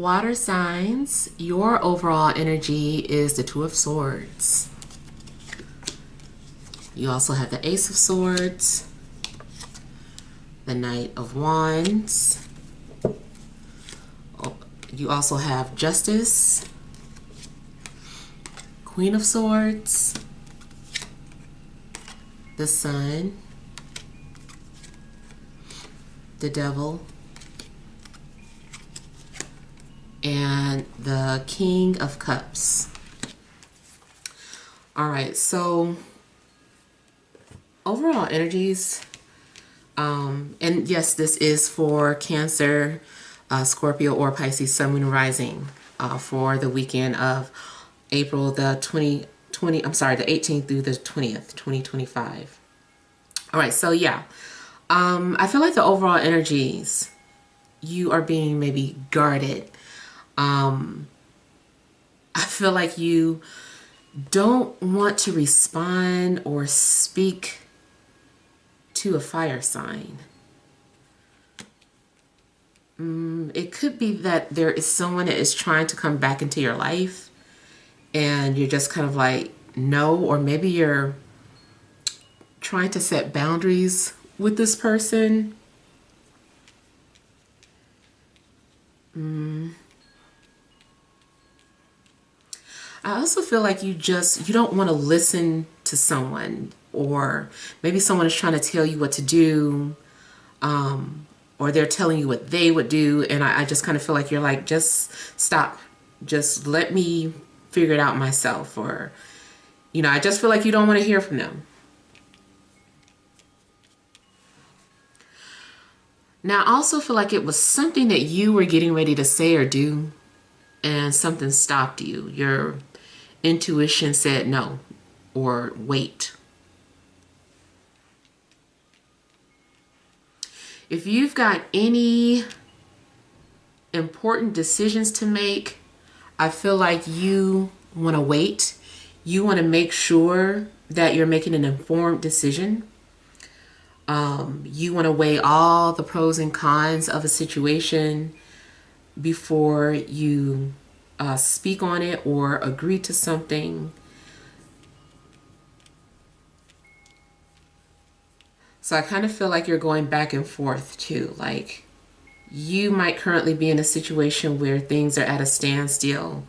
Water signs, your overall energy is the Two of Swords. You also have the Ace of Swords, the Knight of Wands. You also have Justice, Queen of Swords, the Sun, the Devil, and the King of Cups. All right, so overall energies, and yes, this is for Cancer, Scorpio, or Pisces, Sun, Moon, Rising, for the weekend of April the 18th through the 20th, 2025. All right, so yeah, I feel like the overall energies, you are being maybe guarded. I feel like you don't want to respond or speak to a fire sign. It could be that there is someone that is trying to come back into your life and you're just kind of like, no, or maybe you're trying to set boundaries with this person. I also feel like you don't want to listen to someone, or maybe someone is trying to tell you what to do, or they're telling you what they would do, and I just kind of feel like you're like, just stop, just let me figure it out myself, or, I just feel like you don't want to hear from them. Now, I also feel like it was something that you were getting ready to say or do, and something stopped you. Your intuition said no, or wait. If you've got any important decisions to make, I feel like you want to wait. You want to make sure that you're making an informed decision. You want to weigh all the pros and cons of a situation before you speak on it or agree to something. So I kind of feel like you're going back and forth too. Like, you might currently be in a situation where things are at a standstill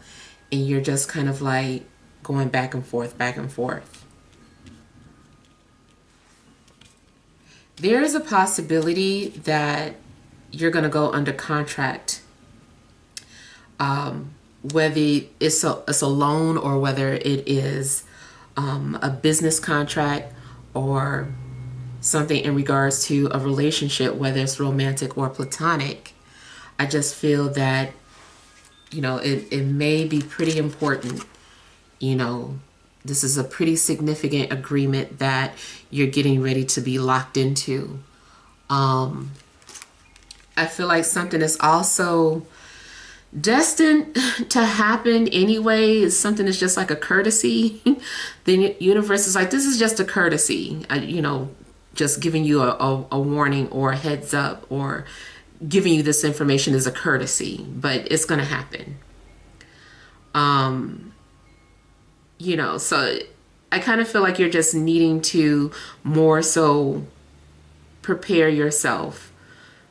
and you're just kind of like going back and forth, back and forth. There is a possibility that you're going to go under contract, whether it's a loan or whether it is a business contract or something in regards to a relationship, whether it's romantic or platonic. I just feel that, it may be pretty important. This is a pretty significant agreement that you're getting ready to be locked into. I feel like something is also destined to happen anyway. Something is just like a courtesy. The universe is like, this is just a courtesy, just giving you a warning or a heads up, or giving you this information is a courtesy, but it's going to happen. So I kind of feel like you're just needing to more so prepare yourself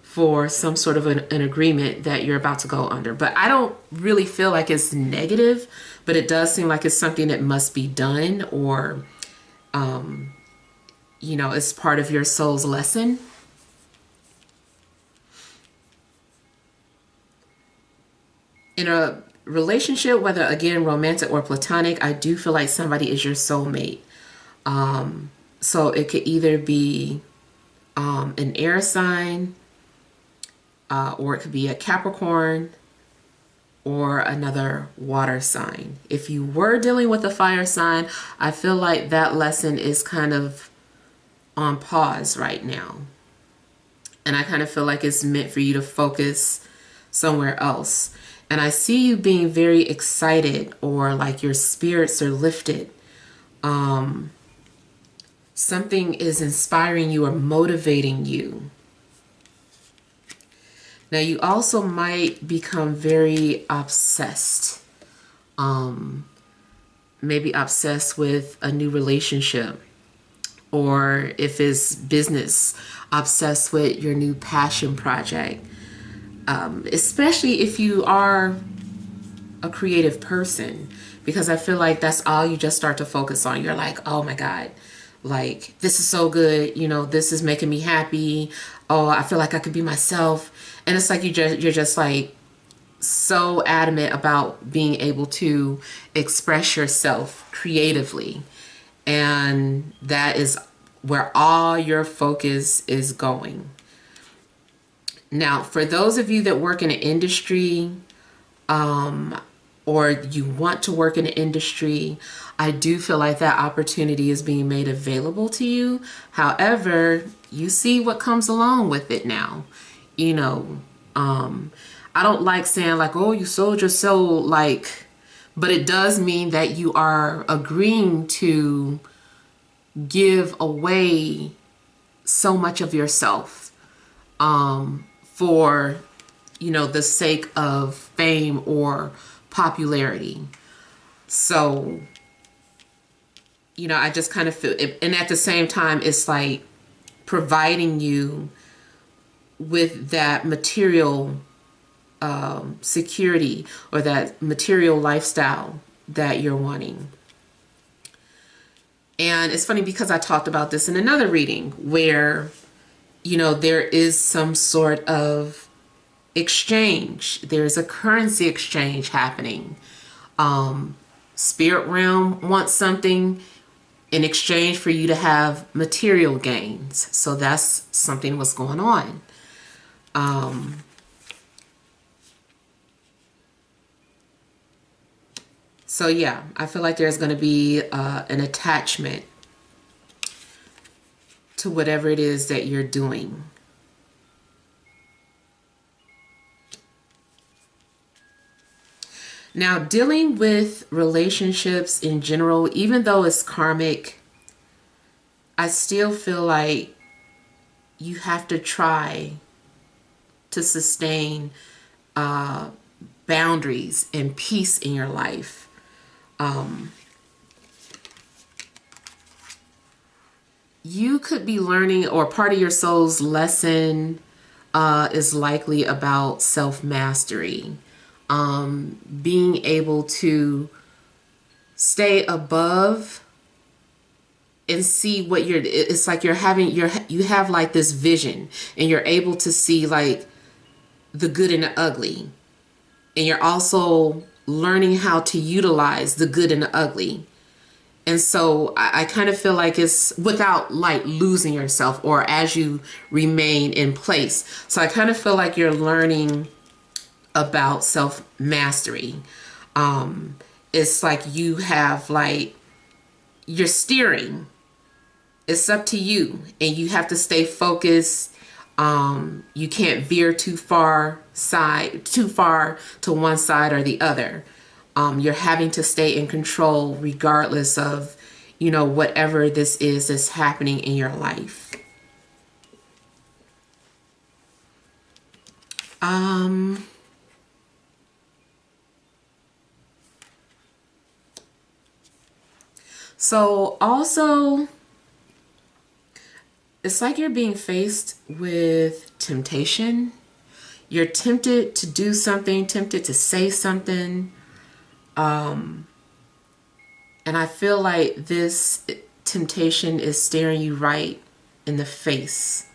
for some sort of an agreement that you're about to go under. But I don't really feel like it's negative, but it does seem like it's something that must be done, or, it's part of your soul's lesson. In a relationship, whether again romantic or platonic, I do feel like somebody is your soulmate. So it could either be an air sign, or it could be a Capricorn, or another water sign. If you were dealing with a fire sign, I feel like that lesson is kind of on pause right now. And I kind of feel like it's meant for you to focus somewhere else. And I see you being very excited, or like your spirits are lifted. Something is inspiring you or motivating you. Now, you also might become very obsessed. Maybe obsessed with a new relationship, or if it's business, obsessed with your new passion project. Especially if you are a creative person, because I feel like that's all you just start to focus on. You're like, oh my God, like this is so good. You know, this is making me happy. Oh, I feel like I could be myself. And it's like you're just like so adamant about being able to express yourself creatively. And that is where all your focus is going. Now, for those of you that work in an industry, or you want to work in an industry, I do feel like that opportunity is being made available to you. However, you see what comes along with it now. You know, I don't like saying like, oh, you sold your soul, like, but it does mean that you are agreeing to give away so much of yourself, for, you know, the sake of fame or popularity. So, you know, I just kind of feel it, and at the same time, it's like providing you with that material security, or that material lifestyle that you're wanting. And it's funny because I talked about this in another reading where, you know, there is some sort of exchange. There's a currency exchange happening. Spirit realm wants something in exchange for you to have material gains. So that's something what's going on. So yeah, I feel like there's going to be an attachment to whatever it is that you're doing. Now, dealing with relationships in general, even though it's karmic, I still feel like you have to try to sustain boundaries and peace in your life. You could be learning, or part of your soul's lesson is likely about self-mastery. Being able to stay above and see what it's like you're having, you have like this vision, and you're able to see like the good and the ugly. And you're also learning how to utilize the good and the ugly. And so I kind of feel like it's without like losing yourself, or as you remain in place. So I kind of feel like you're learning about self-mastery. It's like you have like, you're steering. It's up to you, and you have to stay focused. You can't veer too far to one side or the other. You're having to stay in control regardless of, you know, whatever this is that's happening in your life. So also, it's like you're being faced with temptation. You're tempted to do something, tempted to say something. And I feel like this temptation is staring you right in the face.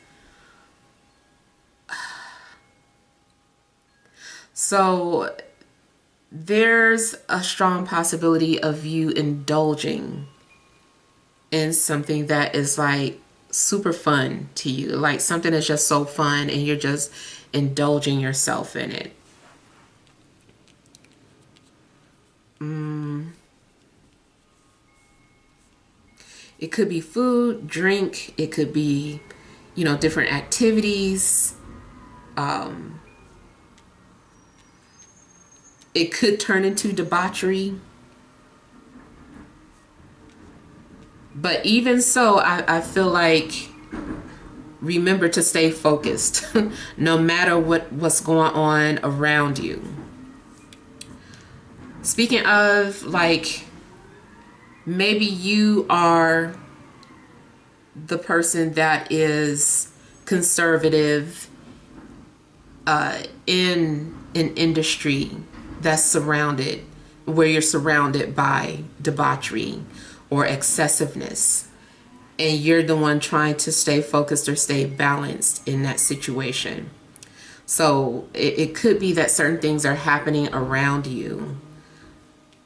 So there's a strong possibility of you indulging in something that is like super fun to you, like something that's just so fun, and you're just indulging yourself in it. It could be food, drink, it could be, you know, different activities. It could turn into debauchery. But even so, I feel like remember to stay focused no matter what's going on around you. Speaking of, like, maybe you are the person that is conservative in an industry that's surrounded, where you're surrounded by debauchery or excessiveness, and you're the one trying to stay focused or stay balanced in that situation. So it could be that certain things are happening around you,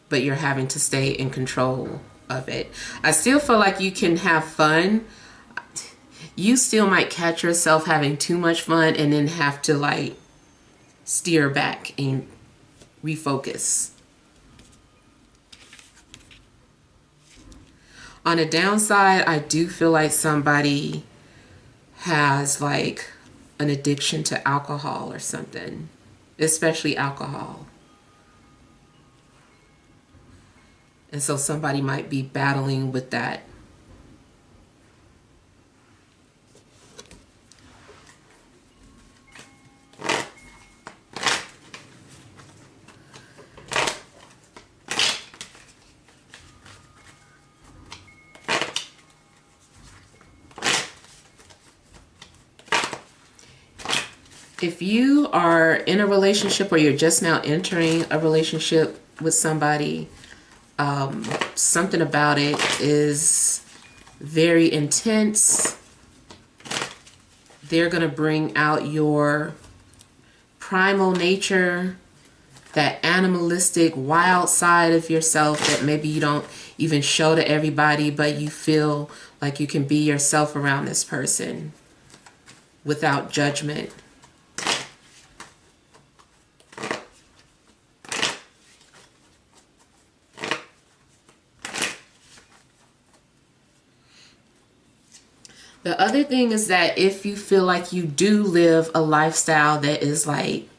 but you're having to stay in control of it. I still feel like you can have fun. You still might catch yourself having too much fun and then have to, like, steer back and refocus. On the downside, I do feel like somebody has, like, an addiction to alcohol or something, especially alcohol. And so somebody might be battling with that. If you are in a relationship or you're just now entering a relationship with somebody, something about it is very intense. They're going to bring out your primal nature, that animalistic, wild side of yourself that maybe you don't even show to everybody, but you feel like you can be yourself around this person without judgment. The other thing is that if you feel like you do live a lifestyle that is, like,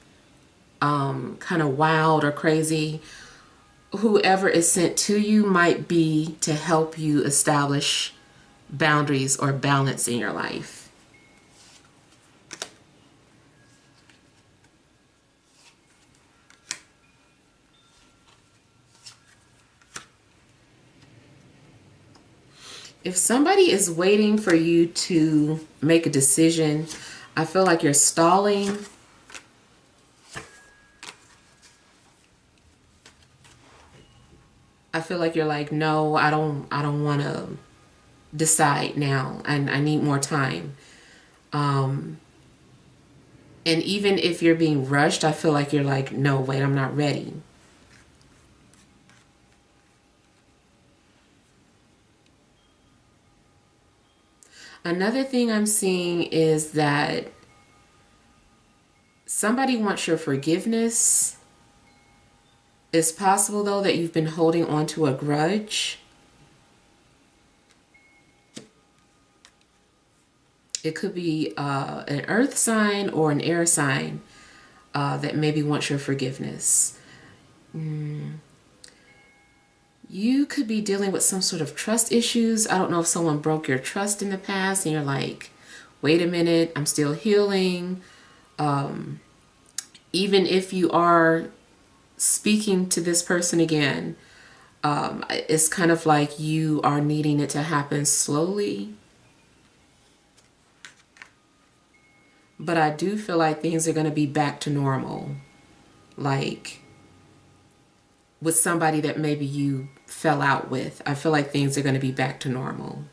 kind of wild or crazy, whoever is sent to you might be to help you establish boundaries or balance in your life. If somebody is waiting for you to make a decision, I feel like you're stalling. I feel like you're like, no, I don't want to decide now, and I need more time. And even if you're being rushed, I feel like you're like, no, wait, I'm not ready. Another thing I'm seeing is that somebody wants your forgiveness. It's possible, though, that you've been holding on to a grudge. It could be an earth sign or an air sign that maybe wants your forgiveness. You could be dealing with some sort of trust issues. I don't know if someone broke your trust in the past and you're like, wait a minute, I'm still healing. Even if you are speaking to this person again, it's kind of like you are needing it to happen slowly. But I do feel like things are going to be back to normal. Like with somebody that maybe you fell out with, I feel like things are going to be back to normal.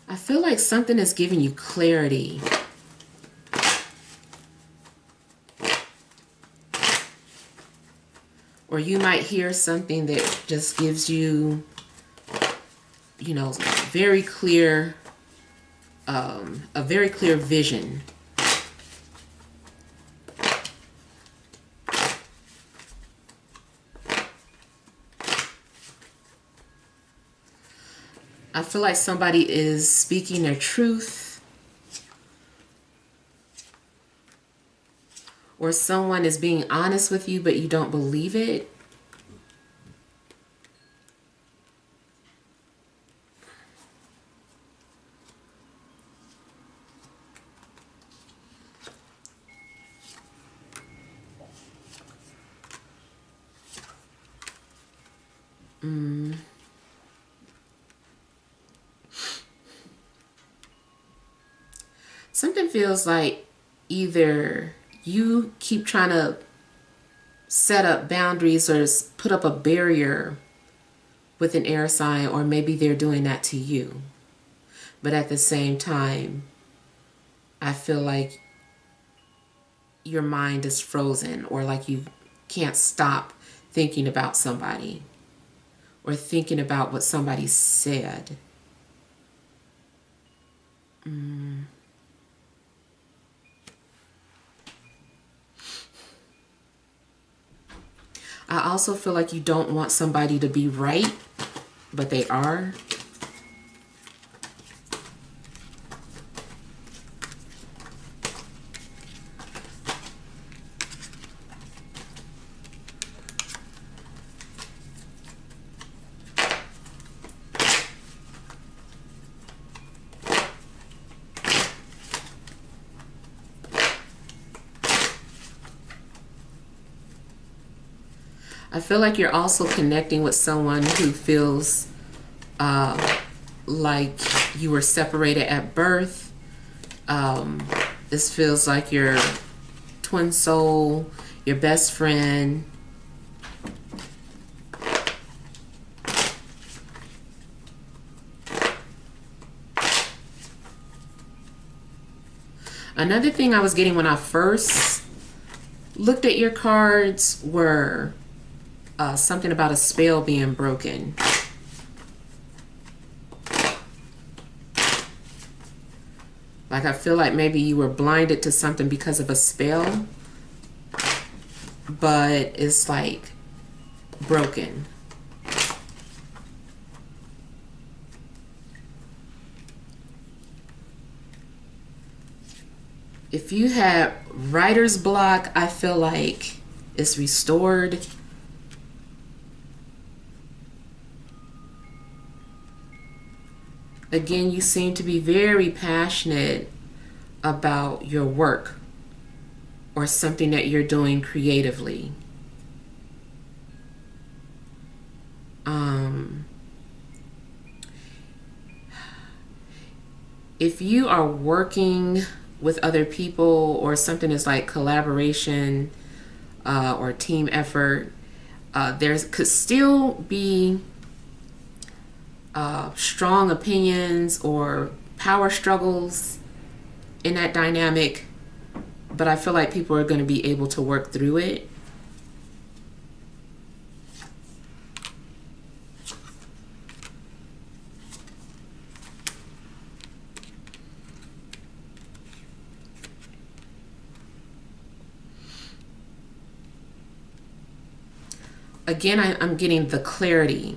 I feel like something is giving you clarity. Or you might hear something that just gives you, you know, very clear, a very clear vision. I feel like somebody is speaking their truth, or someone is being honest with you, but you don't believe it. Something feels like either you keep trying to set up boundaries or put up a barrier with an air sign, or maybe they're doing that to you. But at the same time, I feel like your mind is frozen, or like you can't stop thinking about somebody or thinking about what somebody said. I also feel like you don't want somebody to be right, but they are. I feel like you're also connecting with someone who feels like you were separated at birth. This feels like your twin soul, your best friend. Another thing I was getting when I first looked at your cards were something about a spell being broken. Like I feel like maybe you were blinded to something because of a spell, but it's like broken. If you had writer's block, I feel like it's restored. Again, you seem to be very passionate about your work or something that you're doing creatively. If you are working with other people or something is like collaboration or team effort, there could still be strong opinions or power struggles in that dynamic, but I feel like people are going to be able to work through it. Again, I'm getting the clarity.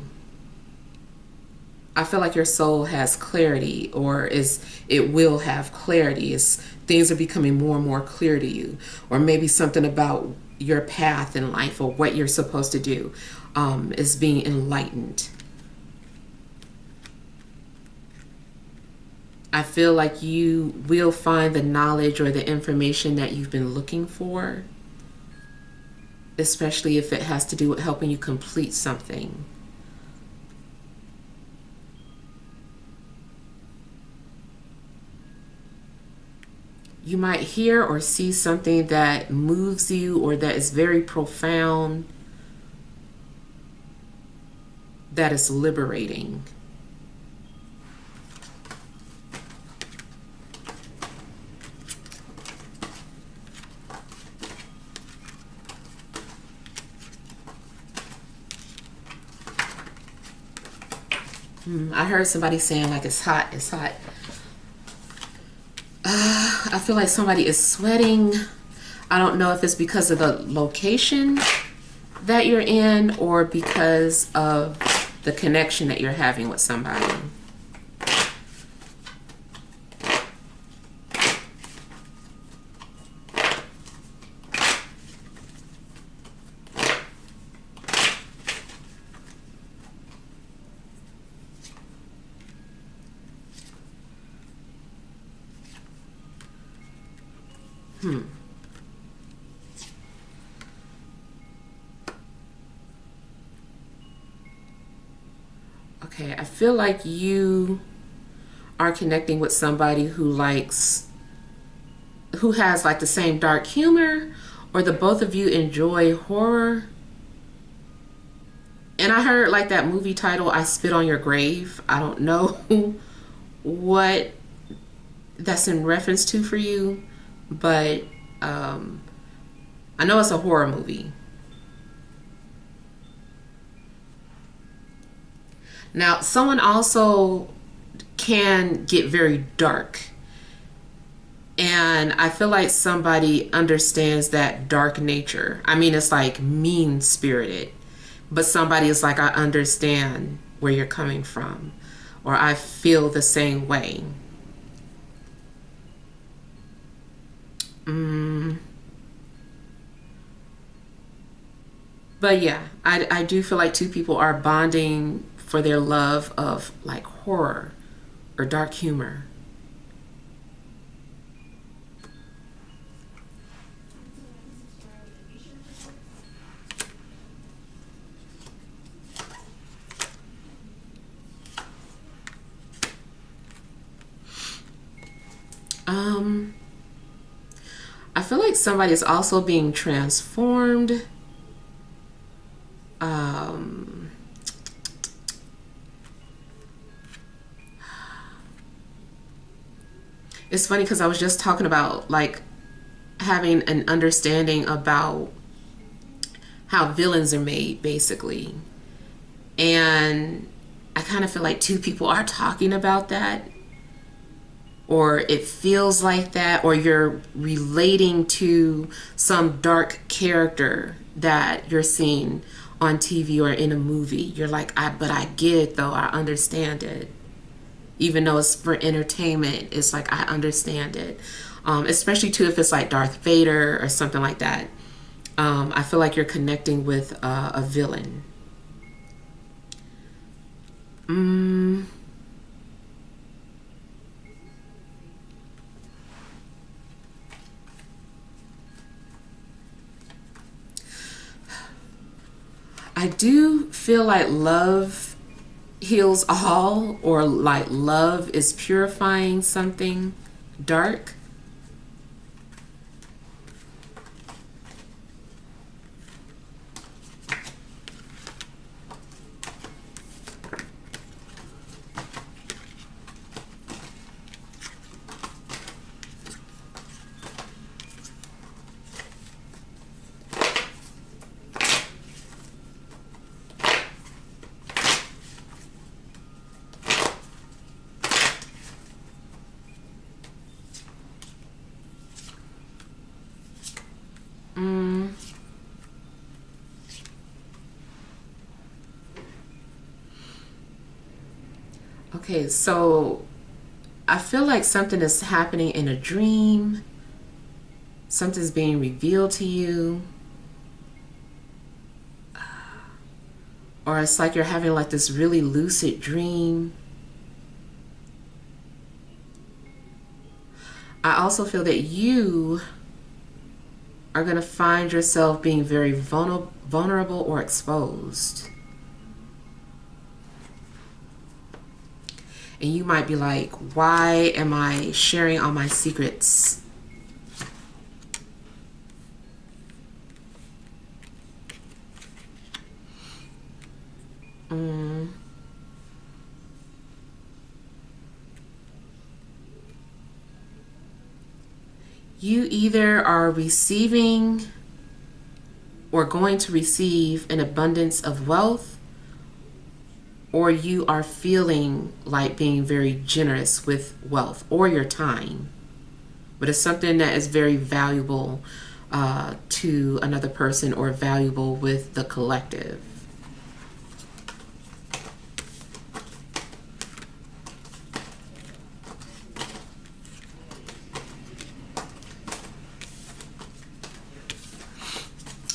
I feel like your soul has clarity, or it will have clarity. Things are becoming more and more clear to you, or maybe something about your path in life or what you're supposed to do is being enlightened. I feel like you will find the knowledge or the information that you've been looking for, especially if it has to do with helping you complete something. You might hear or see something that moves you or that is very profound, that is liberating. I heard somebody saying like it's hot, it's hot. I feel like somebody is sweating. I don't know if it's because of the location that you're in or because of the connection that you're having with somebody. Okay, I feel like you are connecting with somebody who has like the same dark humor, or the both of you enjoy horror. And I heard like that movie title, I Spit on Your Grave. I don't know what that's in reference to for you, but I know it's a horror movie. Now, someone also can get very dark. And I feel like somebody understands that dark nature. I mean, it's like mean spirited, but somebody is like, I understand where you're coming from, or I feel the same way. But yeah, I do feel like two people are bonding for their love of like horror or dark humor. I feel like somebody is also being transformed. It's funny because I was just talking about like having an understanding about how villains are made, basically. And I kind of feel like two people are talking about that, or it feels like that, or you're relating to some dark character that you're seeing on TV or in a movie. You're like, but I get it though, I understand it. Even though it's for entertainment, it's like, I understand it. Especially too if it's like Darth Vader or something like that. I feel like you're connecting with a villain. I do feel like love heals all, or like love is purifying something dark. Okay, so I feel like something is happening in a dream. Something's being revealed to you. Or it's like you're having like this really lucid dream. I also feel that you are going to find yourself being very vulnerable or exposed. And you might be like, why am I sharing all my secrets? You either are receiving or going to receive an abundance of wealth, or you are feeling like being very generous with wealth or your time. But it's something that is very valuable to another person, or valuable with the collective.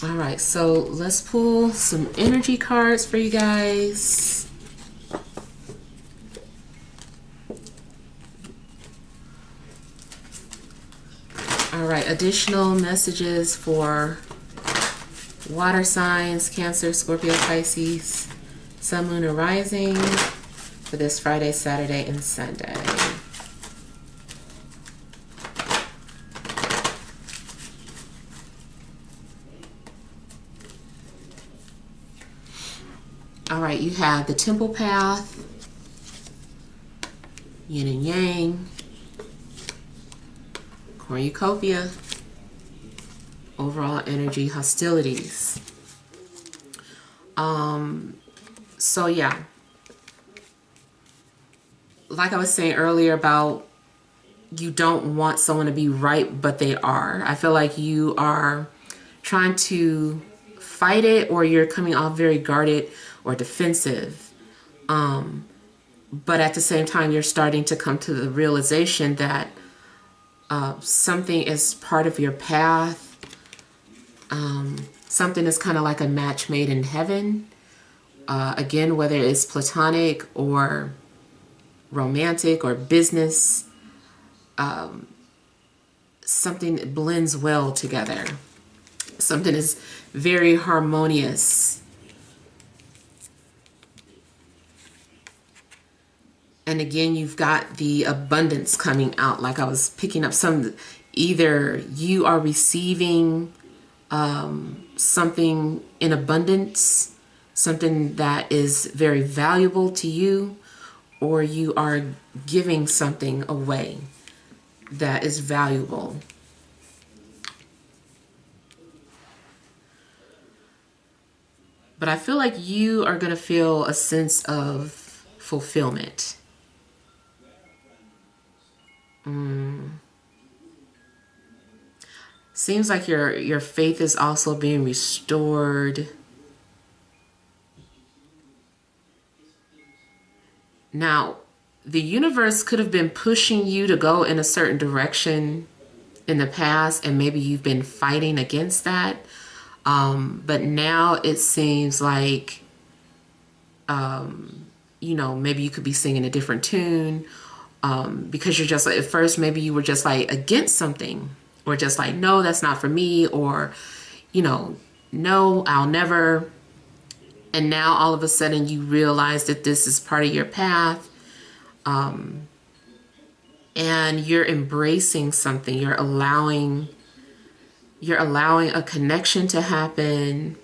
All right, so let's pull some energy cards for you guys. All right, a additional messages for water signs, Cancer, Scorpio, Pisces, Sun, Moon, and Rising for this Friday, Saturday, and Sunday. All right, you have the Temple Path, Yin and Yang, Cornucopia, overall energy, hostilities. So yeah, like I was saying earlier about you don't want someone to be right, but they are. I feel like you are trying to fight it, or you're coming off very guarded or defensive. But at the same time, you're starting to come to the realization that something is part of your path. Something is kind of like a match made in heaven. Again, whether it's platonic or romantic or business, something that blends well together. Something is very harmonious. And again, you've got the abundance coming out. Like I was picking up some, either you are receiving something in abundance, something that is very valuable to you, or you are giving something away that is valuable. But I feel like you are going to feel a sense of fulfillment. Seems like your faith is also being restored. Now, the universe could have been pushing you to go in a certain direction in the past, and maybe you've been fighting against that. But now it seems like, you know, maybe you could be singing a different tune, because you're just like, at first, maybe you were just like against something, or just like, no, that's not for me, or, you know, no, I'll never. And now all of a sudden you realize that this is part of your path, and you're embracing something. You're allowing a connection to happen.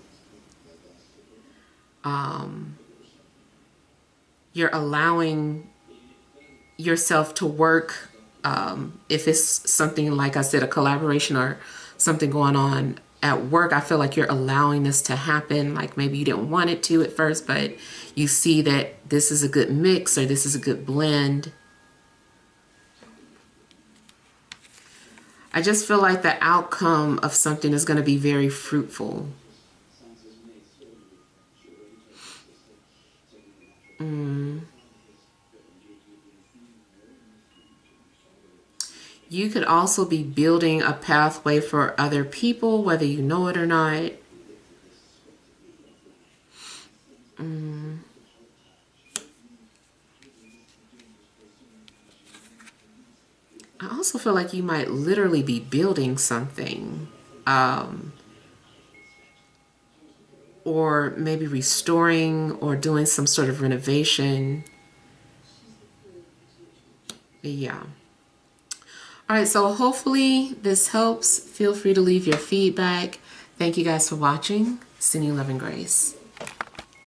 You're allowing yourself to work. If it's something, like I said, a collaboration or something going on at work, I feel like you're allowing this to happen. Like maybe you didn't want it to at first, but you see that this is a good mix, or this is a good blend. I just feel like the outcome of something is going to be very fruitful. You could also be building a pathway for other people, whether you know it or not. I also feel like you might literally be building something, or maybe restoring or doing some sort of renovation. Yeah. All right, so hopefully this helps. Feel free to leave your feedback. Thank you guys for watching. Sending you love and grace.